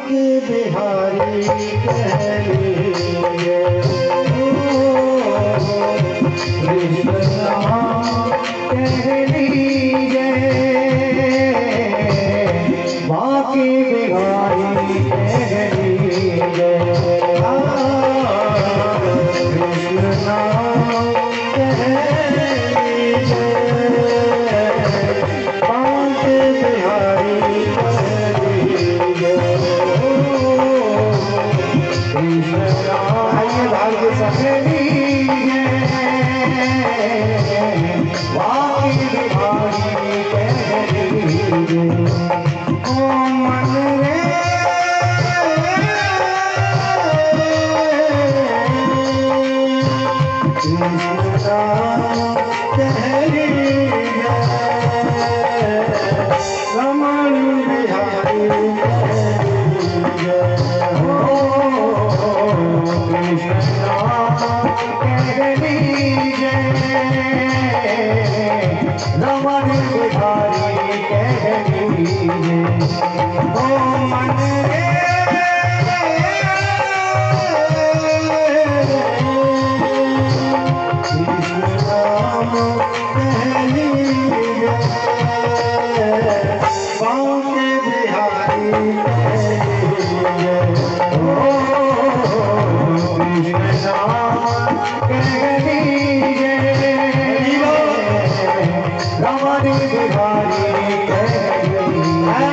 बांके बिहारी कह लीजिए कृष्ण कह लीजिए बांके बिहारी कह लीजिए कृष्ण कह लीजिए बांके बिहारी कह लीजिए कृष्ण भाग्य सहेली बांके बिहारी कह लीजिए ओ मन रे कृष्ण कह लीजिए रमण बिहारी कह लीजिए कृष्ण कह लीजिए रमण बिहारी कह लीजिए ओ मन रे कृष्ण कह लीजिए बांके बिहारी कह लीजिए कृष्ण कह लीजिए रमण बिहारी कह लीजिए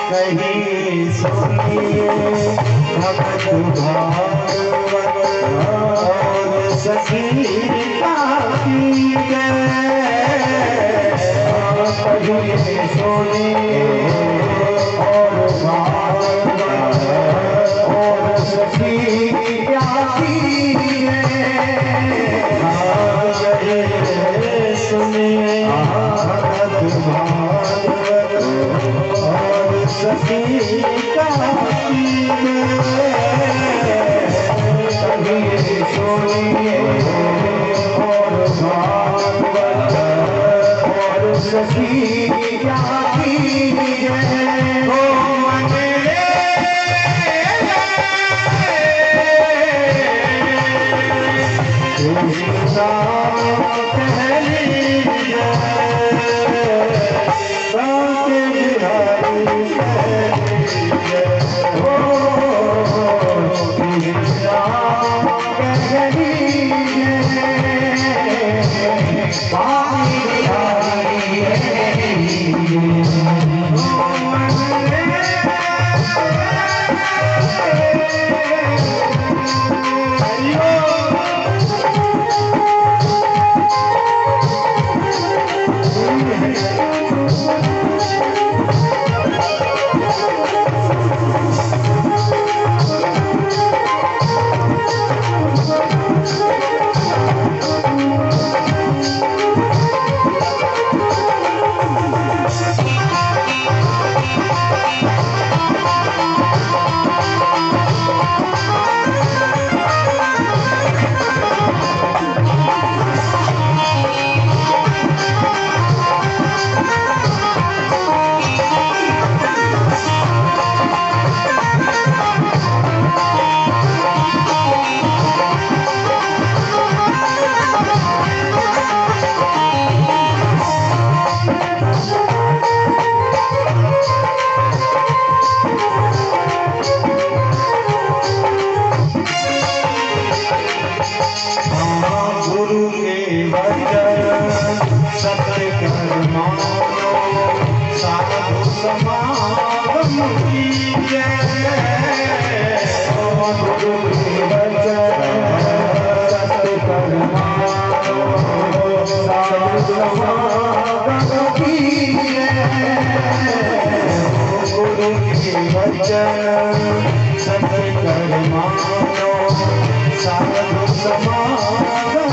कहीं सुनिए भगत भागवत और सखी कहीं सुनिए और भागवत और सखी सुनिए भगत भागवत और सखी कभी सुनिए और भागवत और सखी हो मन कृष्ण कह लीजिए बांके बिहारी कह लीजिए कृष्ण कह लीजिए बांके बिहारी कह लीजिए वचन सब कर मानो साधु समागम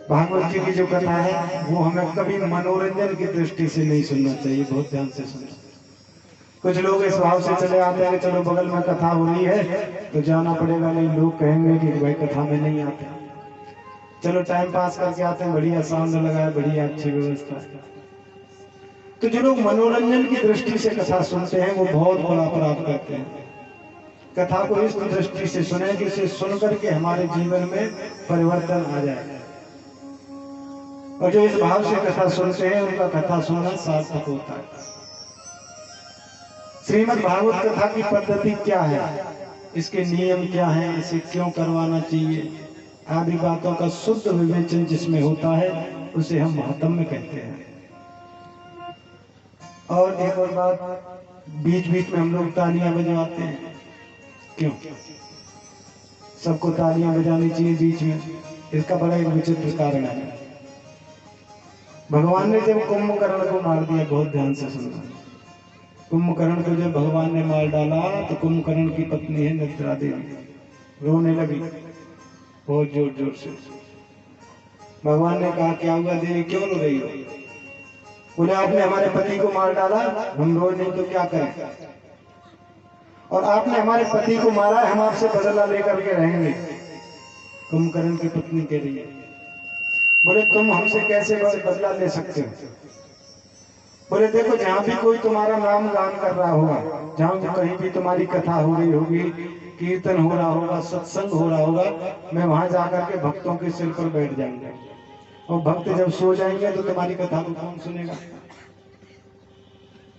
भागवत जी की जो कथा है वो हमें कभी मनोरंजन की दृष्टि से नहीं सुनना चाहिए, बहुत ध्यान से सुनना। कुछ लोग इस भाव से चले आते हैं कि चलो बगल में कथा हो रही है तो जाना पड़ेगा, नहीं लोग कहेंगे कि भाई कथा में नहीं आते, चलो टाइम पास करके आते हैं, बढ़िया साउंड लगाया, बढ़िया अच्छी व्यवस्था। तो जो लोग मनोरंजन की दृष्टि से कथा सुनते हैं वो बहुत बड़ा अपराध करते हैं। कथा को इस दृष्टि से सुने कि इसे सुन करके हमारे जीवन में परिवर्तन आ जाए, और जो इस भाव से कथा सुनते हैं उनका कथा सुनना सार्थक होता है। श्रीमद् भागवत कथा की पद्धति क्या है, इसके नियम क्या हैं, इसे क्यों करवाना चाहिए, आदि बातों का शुद्ध विवेचन जिसमें होता है उसे हम महात्म्य कहते हैं। और एक और बात, बीच बीच में हम लोग तालियां बजवाते हैं, क्यों? सबको तालियां बजानी चाहिए बीच में, इसका बड़ा एक विचित्र कारण है। भगवान ने जब कुंभकर्ण को मार दिया, बहुत ध्यान से सुनना, कुंभकर्ण को जब भगवान ने मार डाला तो कुंभकर्ण की पत्नी है निद्रा देवी रोने लगी बहुत जोर जोर से। भगवान ने कहा क्या हुआ देवी, क्यों रो रही हो? बोले आपने हमारे पति को मार डाला, हम रोए नहीं तो क्या करें, और आपने हमारे पति को मारा है, हम आपसे बदला लेकर के रहेंगे। कुंभकर्ण की पत्नी कह रही है, बोले तुम हमसे कैसे बदला ले सकते हो? बोले देखो जहाँ भी कोई तुम्हारा नाम गान कर रहा होगा, जहाँ भी कहीं भी तुम्हारी कथा हो रही होगी, कीर्तन हो रहा होगा, सत्संग हो रहा होगा, मैं वहां जाकर के भक्तों के सिर पर बैठ जाऊंगा, और भक्त जब सो जाएंगे तो तुम्हारी कथा को कौन सुनेगा?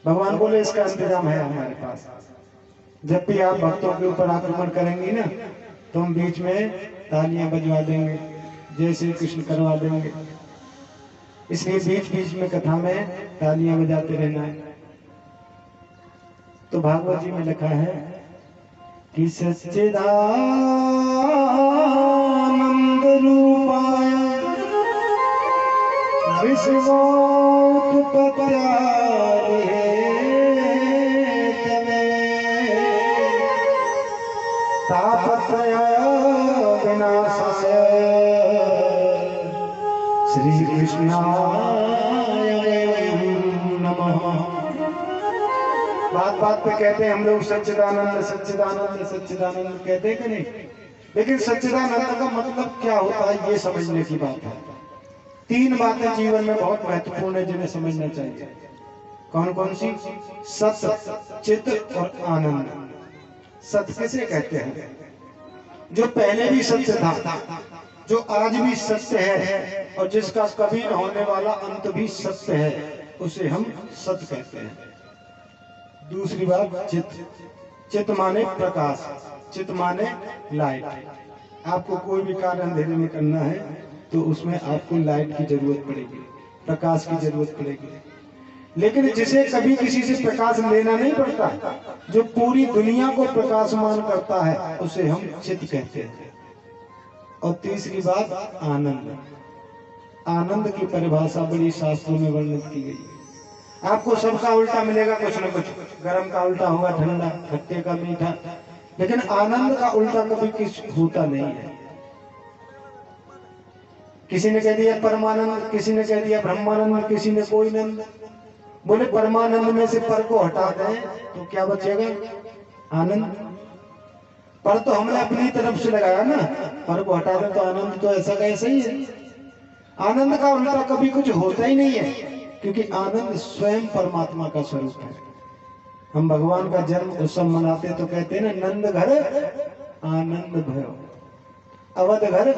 भगवान बोले इसका इंतजाम है हमारे पास, जब भी आप भक्तों के ऊपर आक्रमण करेंगी ना तो हम बीच में तालियां बजवा देंगे, जय श्री कृष्ण करवा देंगे। इसलिए बीच बीच में कथा में तालियां बजाते रहना है। तो भागवत जी में लिखा है कि सच्चिदानंद रूपाय विश्वोत्पत्त्यादिहेतवे तापत्रय विनाशाय श्री कृष्णाय नमः। बात बात पे कहते हैं हम लोग सच्चिदानंद सच्चिदानंद सच्चिदानंद कहते हैं कि नहीं, लेकिन सच्चिदानंद का मतलब क्या होता है ये समझने की बात है। तीन बातें जीवन में बहुत महत्वपूर्ण है जिन्हें समझना चाहिए। कौन कौन सी? सत, चित और आनंद। सत किसे कहते हैं? जो पहले भी सत्य था, जो आज भी सत्य है, और जिसका कभी न होने वाला अंत भी सत्य है, उसे हम सत्य कहते हैं। दूसरी बात चित। चित माने प्रकाश, चित माने लाइट। आपको कोई भी कार्य अंधेरे में करना है तो उसमें आपको लाइट की जरूरत पड़ेगी, प्रकाश की जरूरत पड़ेगी। लेकिन जिसे कभी किसी से प्रकाश लेना नहीं पड़ता, जो पूरी दुनिया को प्रकाशमान करता है, उसे हम चित्त कहते हैं। और तीसरी बात आनंद। आनंद की परिभाषा बड़ी शास्त्रों में वर्णित की गई है। आपको सबका उल्टा मिलेगा, कुछ न कुछ। गर्म का उल्टा होगा ठंडा, खट्टे का मीठा, लेकिन आनंद का उल्टा कभी कुछ होता नहीं है। किसी ने कह दिया परमानंद, किसी ने कह दिया ब्रह्मानंद, किसी ने कोई नंद। बोले परमानंद में से पर को हटा दें तो क्या बचेगा? आनंद। पर तो हमने अपनी तरफ से लगाया ना, पर को हटा दें तो आनंद तो ऐसा का ऐसा ही है। आनंद का उल्टा कभी कुछ होता ही नहीं है, क्योंकि आनंद स्वयं परमात्मा का स्वरूप है। हम भगवान का जन्म उत्सव मनाते तो कहते हैं ना, नंद घर आनंद भयो, अवध घर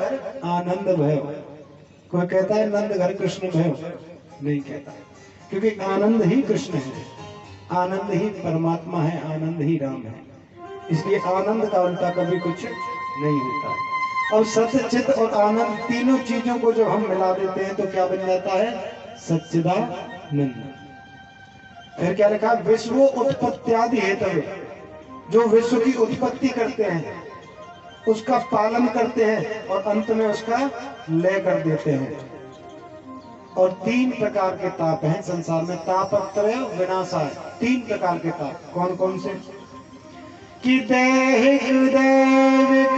आनंद भयो। कोई कहता है नंद घर कृष्ण भयो? नहीं कहता, क्योंकि आनंद ही कृष्ण है, आनंद ही परमात्मा है, आनंद ही राम है। इसलिए आनंद का उल्टा कभी कुछ नहीं होता है। और सत्य, चित और आनंद तीनों चीजों को जब हम मिला देते हैं तो क्या बन जाता है? सच्चिदानंद। फिर क्या लिखा? विश्व उत्पत्त्यादि हेतवे, जो विश्व की उत्पत्ति करते हैं, उसका पालन करते हैं और अंत में उसका लय कर देते हैं। और तीन प्रकार के ताप हैं संसार में, तापत्रय विनाशाय। तीन प्रकार के ताप कौन कौन से? कि दैहिक दैविक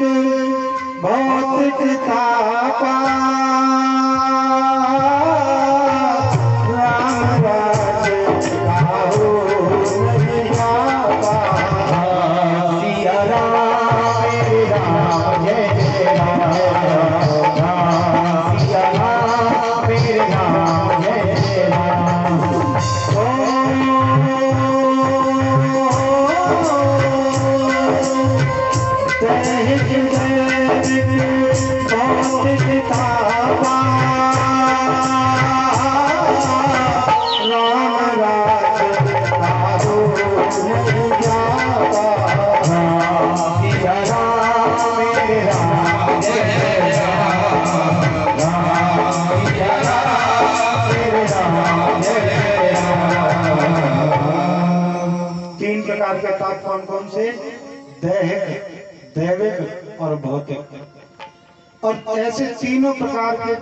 भौतिक तापा, राम राज्य काहू नहीं आपा। सिया राम मेरे राम जय जय राम, सिया राम मेरे राम जय जय राम। तीन प्रकार के ताप कौन कौन से? दैहिक, दैविक और भौतिक। और ऐसे तीनों प्रकार के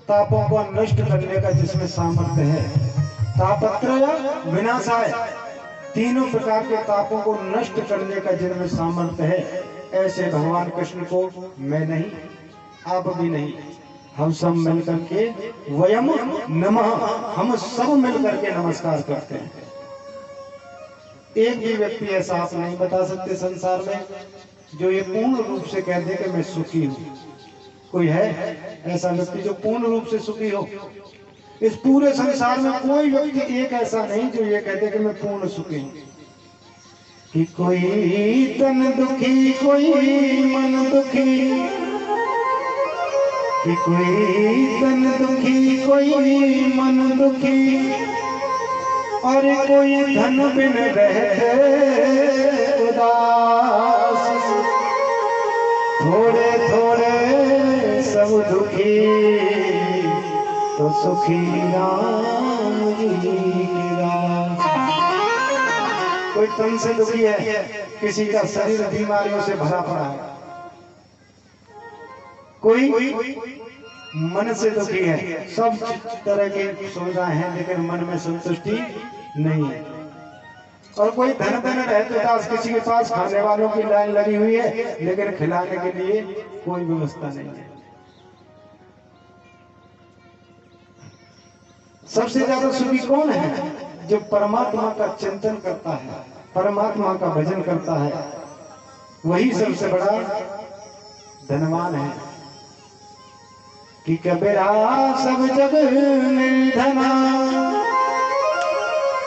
तापों को नष्ट करने का जिसमें सामर्थ्य है, तापत्रय विनाशाय, तीनों प्रकार के तापों को नष्ट करने का जिनमें सामर्थ्य है, ऐसे भगवान कृष्ण को मैं नहीं, आप भी नहीं, हम सब मिलकर के वयम नमः, हम सब मिलकर के नमस्कार करते हैं। एक भी व्यक्ति ऐसा आप नहीं बता सकते संसार में जो ये पूर्ण रूप से कह दे कि मैं सुखी हूँ। कोई है ऐसा व्यक्ति जो पूर्ण रूप से सुखी हो? इस पूरे संसार में कोई व्यक्ति एक ऐसा नहीं जो ये कहते कि मैं पूर्ण सुखी हूँ। कि कोई तन दुखी, कोई मन दुखी, कि कोई तन दुखी, कोई मन दुखी, और कोई धन बिन रहते उदास, थोड़े थोड़े सब दुखी, तो सुखी राम जी की दास। कोई तन से दुखी है, किसी का शरीर बीमारियों से भरा पड़ा है, कोई मन से दुखी है, सब तरह की सुविधाएं हैं लेकिन मन में संतुष्टि नहीं है। और कोई धन धन रहते दास, किसी के पास खाने वालों की लाइन लगी हुई है लेकिन खिलाने के लिए कोई व्यवस्था नहीं है। सबसे ज्यादा सुखी कौन है? जो परमात्मा का चिंतन करता है, परमात्मा का भजन करता है, वही सबसे बड़ा धनवान है। कि कबीरा सब जग निर्धना,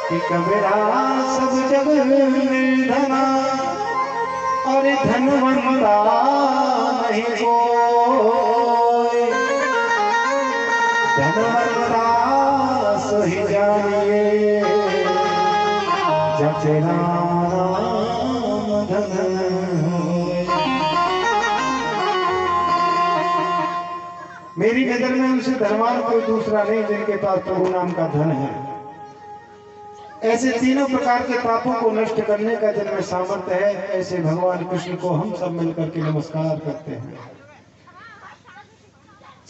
कि कबीरा सब जग निर्धना, और धनवंता नहीं कोई, धनवंता सोहि जानिए, जप नाम धन। मेरी नजर में उनसे धनवान कोई दूसरा नहीं जिनके पास प्रभु नाम का धन है। ऐसे तीनों प्रकार के पापों को नष्ट करने का जिनमें सामर्थ्य है, ऐसे भगवान कृष्ण को हम सब मिलकर के नमस्कार करते हैं।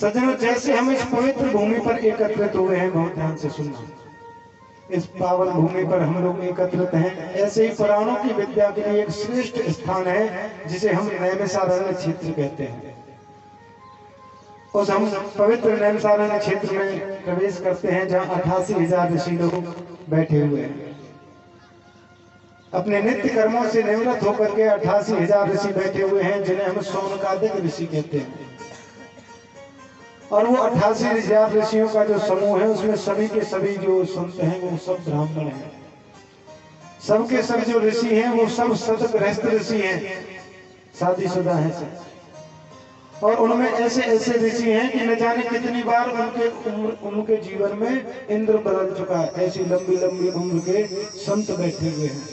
सज्जनों, जैसे हम इस पवित्र भूमि पर एकत्रित हुए हैं, बहुत ध्यान से सुनना, इस पावन भूमि पर हम लोग एकत्रित हैं, ऐसे ही पुराणों की विद्या के लिए एक श्रेष्ठ स्थान है जिसे हम नैमिषारण्य क्षेत्र कहते हैं। उस हम पवित्र नैमिषारण्य क्षेत्र में प्रवेश करते हैं जहाँ 88,000 ऋषि लोग बैठे हुए हैं। अपने नित्य कर्मों से निवृत्त होकर के 88,000 ऋषि बैठे हुए हैं, जिन्हें हम शौनकादिक ऋषि कहते हैं। और वो 88,000 ऋषियों का जो समूह है, उसमें सभी के सभी जो संत हैं वो सब ब्राह्मण हैं। सबके सब जो ऋषि हैं वो सब शतगृहस्थ ऋषि हैं, शादीशुदा हैं सब। और उनमें ऐसे ऐसे ऋषि हैं कि न जाने कितनी बार उनके जीवन में इंद्र बदल चुका है। ऐसी लंबी लंबी उम्र के संत बैठे हुए हैं।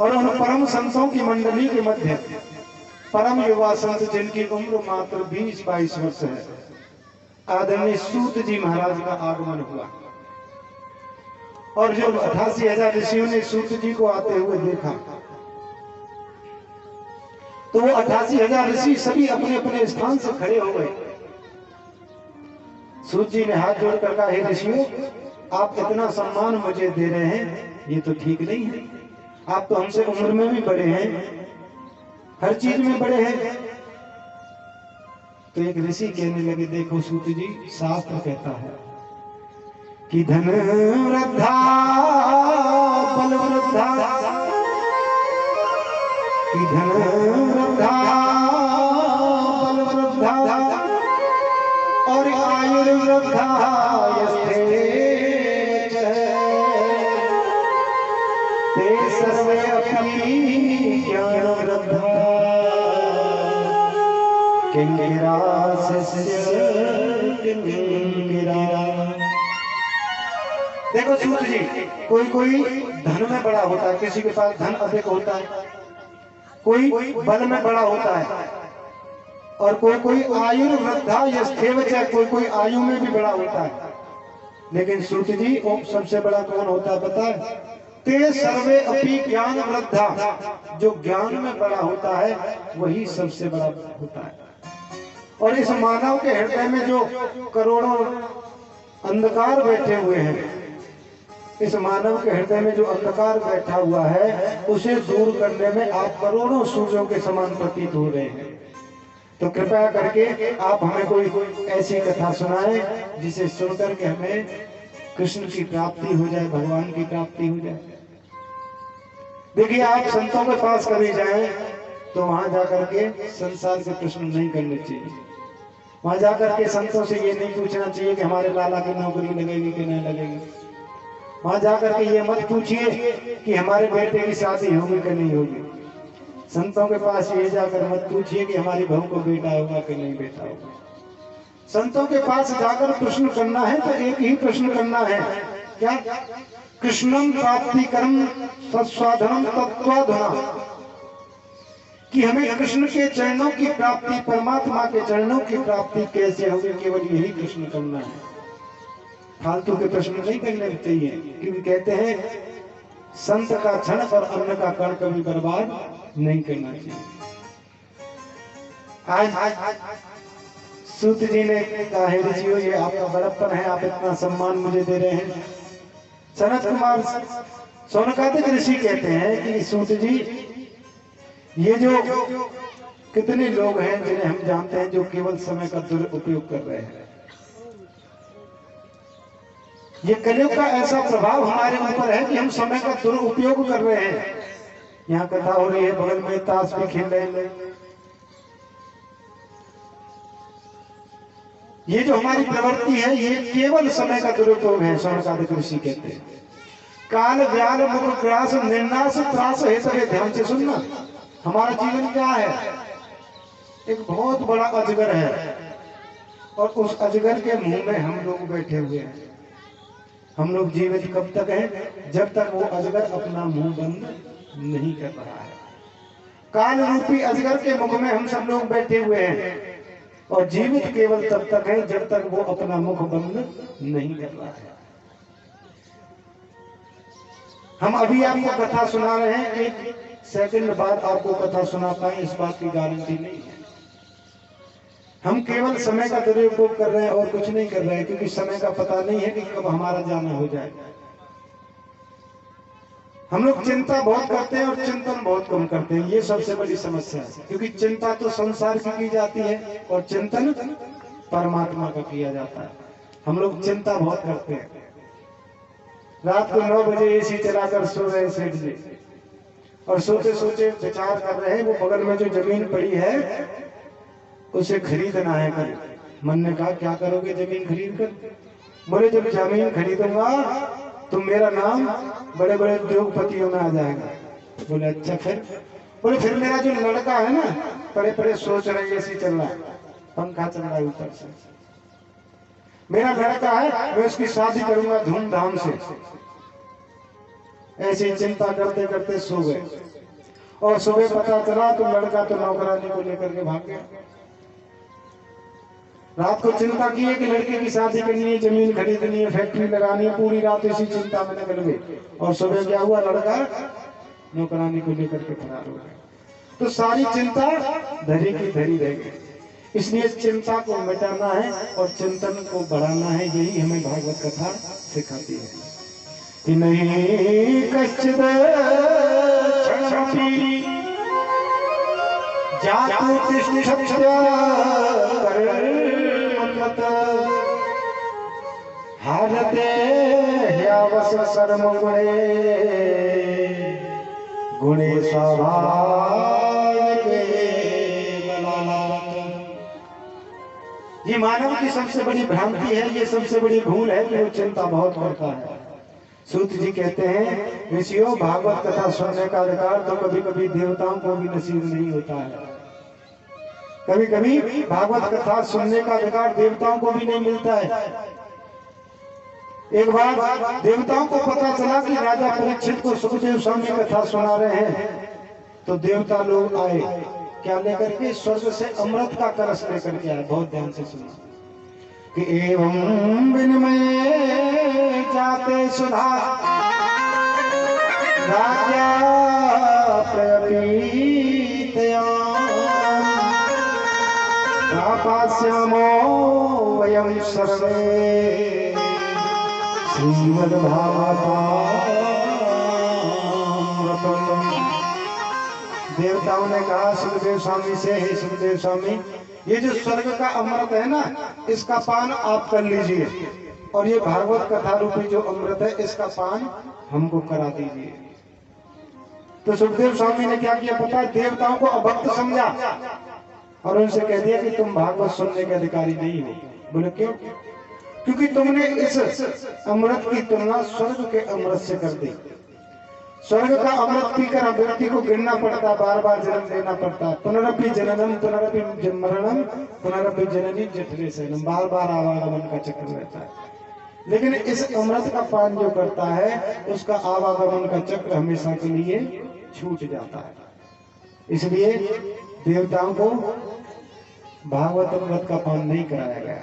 और उन परम संतों की मंडली के मध्य परम युवा संत, जिनकी उम्र मात्र 20-22 वर्ष है, आदरणीय सूत जी महाराज का आगमन हुआ। और जब 88,000 ऋषियों ने सूत जी को आते हुए देखा, तो वो 88,000 ऋषि सभी अपने अपने स्थान से खड़े हो गए। सूत जी ने हाथ जोड़कर कहा, हे ऋषियों, आप इतना सम्मान मुझे दे रहे हैं, ये तो ठीक नहीं है। आप तो हमसे उम्र में भी बड़े हैं, हर चीज में बड़े हैं। तो एक ऋषि कहने लगे, देखो सूत जी, शास्त्र कहता है कि धन वृद्धा बल वृद्धा, कि धन वृद्धा बल वृद्धा और आयुर्वृद्धा ते सर्वे अपनी ज्ञान वृद्धा किंगिरा देखो सूत जी, कोई धन में बड़ा होता है, किसी के पास धन अधिक होता है, कोई बल में बड़ा होता है, और कोई आयुर्वृद्धा यस्थेवच, कोई आयु में भी बड़ा होता है। लेकिन सूत जी, सबसे बड़ा कौन होता है पता है? ते सर्वे अपि ज्ञान वृद्धा, जो ज्ञान में बड़ा होता है वही सबसे बड़ा होता है। और इस मानव के हृदय में जो करोड़ों अंधकार बैठे हुए हैं, इस मानव के हृदय में जो अंधकार बैठा हुआ है, उसे दूर करने में आप करोड़ों सूर्यों के समान प्रतीत हो रहे हैं। तो कृपया करके आप हमें कोई ऐसी कथा सुनाएं जिसे सुनकर के हमें कृष्ण की प्राप्ति हो जाए, भगवान की प्राप्ति हो जाए। देखिए, आप संतों के पास कभी जाएं तो वहां जाकर के संसार के प्रश्न नहीं करने चाहिए। वहां जाकर के संतों से ये नहीं पूछना चाहिए कि हमारे लाला की नौकरी लगेगी कि नहीं लगेगी। वहां जाकर के ये मत पूछिए कि हमारे बेटे की शादी होगी कि नहीं होगी। संतों के पास ये जाकर मत पूछिए कि हमारी बहू को बेटा होगा कि नहीं बेटा होगा। संतों के पास जाकर प्रश्न करना है तो एक ही प्रश्न करना है, क्या? कृष्णम प्राप्ति कर्म तत्स्वाधनम तत्वाधना, कि हमें कृष्ण के चरणों की प्राप्ति, परमात्मा के चरणों की प्राप्ति कैसे होगी, केवल यही प्रश्न करना है। फालतू के प्रश्न नहीं करने चाहिए, क्योंकि कहते हैं संत का क्षण और अन्न का कण कभी बर्बाद नहीं करना चाहिए। आज सूत जी ने कहा, हे ऋषियों, ये आपका बड़प्पन है, आप इतना सम्मान मुझे दे रहे हैं। सनत कुमार शौनकादिक ऋषि कहते हैं कि सूत जी, ये जो कितने लोग हैं जिन्हें हम जानते हैं जो केवल समय का दुरुपयोग कर रहे हैं। ये कलयुग का ऐसा प्रभाव हमारे ऊपर है कि हम समय का दुरुपयोग कर रहे हैं। यहाँ कथा हो रही है, बगल में ताश भी खेल रहे हैं। ये जो हमारी प्रवृत्ति है, ये केवल समय का दुरुपयोग है। शौनकादिक ऋषि कहते हैं, काल व्याल मुख ग्रास निर्नाश त्रास है। सभी ध्यान से सुनना, हमारा जीवन क्या है? एक बहुत बड़ा अजगर है, और उस अजगर के मुंह में हम लोग बैठे हुए हैं। हम लोग जीवित कब तक हैं? जब तक वो अजगर अपना मुंह बंद नहीं कर रहा है। काल रूपी अजगर के मुख में हम सब लोग बैठे हुए हैं, और जीवित केवल तब तक है जब तक वो अपना मुख बंद नहीं कर रहा है। हम अभी आपको कथा सुना रहे हैं, एक सेकंड बाद आपको कथा सुना पाए इस बात की गारंटी नहीं है। हम केवल समय का दुरुपयोग कर रहे हैं और कुछ नहीं कर रहे हैं, क्योंकि समय का पता नहीं है कि कब हमारा जाना हो जाए। हम लोग चिंता बहुत करते हैं और चिंतन बहुत कम करते हैं, ये सबसे बड़ी समस्या है। क्योंकि चिंता तो संसार की जाती है और चिंतन परमात्मा का किया जाता है। हम लोग चिंता बहुत करते हैं। रात को 9 बजे एसी चलाकर सो रहे सेठ जी, और सोते सोते विचार कर रहे हैं वो बगल में जो जमीन पड़ी है उसे खरीदना है कल। मन ने कहा क्या करोगे जमीन खरीद कर? बोले जब जमीन खरीदूंगा तो मेरा नाम बड़े बड़े उद्योगपतियों में आ जाएगा। बोले अच्छा फिर? बोले फिर मेरा जो लड़का है ना, पड़े पड़े सोच रहे एसी चल रहा है, पंखा चल रहा है ऊपर से, मेरा लड़का है, मैं उसकी शादी करूंगा धूमधाम से। ऐसी चिंता करते करते सो गए, और सुबह पता चला तो लड़का तो नौकरानी को लेकर के भाग गया। रात को चिंता की है कि लड़के की शादी करनी है, जमीन खरीदनी है, फैक्ट्री लगानी है, पूरी रात इसी चिंता में निकल गई। और सुबह क्या हुआ, लड़का नौकरानी को लेकर के फरार हो गया। तो सारी चिंता धरी की धरी रह गई। इसलिए चिंता को मिटाना है और चिंतन को बढ़ाना है, यही हमें भागवत कथा सिखाती है कि नहीं कश्चित् क्षणमपि जातु तिष्ठत्य कर्मकृत् हारते ह्यावस सर्व गुणे गुणे स्वाभाविके बलात्। ये मानव की सबसे बड़ी भ्रांति है, ये सबसे बड़ी भूल है कि वो चिंता बहुत करता है। सूत जी कहते हैं ऋषियों, भागवत कथा सुनने का अधिकार तो कभी कभी देवताओं को भी नसीब नहीं होता है। कभी कभी भागवत कथा सुनने का अधिकार देवताओं को भी नहीं मिलता है। एक बार देवताओं को पता चला कि राजा परीक्षित को सुखदेव स्वामी कथा सुना रहे हैं, तो देवता लोग आए, क्या लेकर के? स्वर्ग से अमृत का कलश लेकर के आए। बहुत ध्यान से सुना कि एवं विनिमय जाते सुधा राजा प्रपीतया पास्यामो वयं सर्वे श्रीमद्भागवतामृतम्। देवताओं ने कहा सुखदेव स्वामी से, हे सुखदेव स्वामी, ये जो स्वर्ग का अमृत है ना, इसका पान आप कर लीजिए, और ये भागवत कथा रूपी जो अमृत है इसका पान हमको करा दीजिए। तो सुखदेव स्वामी ने क्या किया पता है? देवताओं को अभक्त समझा और उनसे कह दिया कि तुम भागवत सुनने के अधिकारी नहीं हो। बोले क्यों? क्योंकि तुमने इस अमृत की तुलना स्वर्ग के अमृत से कर दी। स्वर्ग का अमृत पीकर व्यक्ति को गिरना पड़ता, बार बार जन्म लेना पड़ता, पुनरपि जननम पुनरपि मरणम पुनरपि जननी जठरे शयनम, बार बार आवागमन का चक्र रहता है। लेकिन इस अमृत का पान जो करता है उसका आवागमन का चक्र हमेशा के लिए छूट जाता है। इसलिए देवताओं को भागवत अमृत का पान नहीं कराया गया।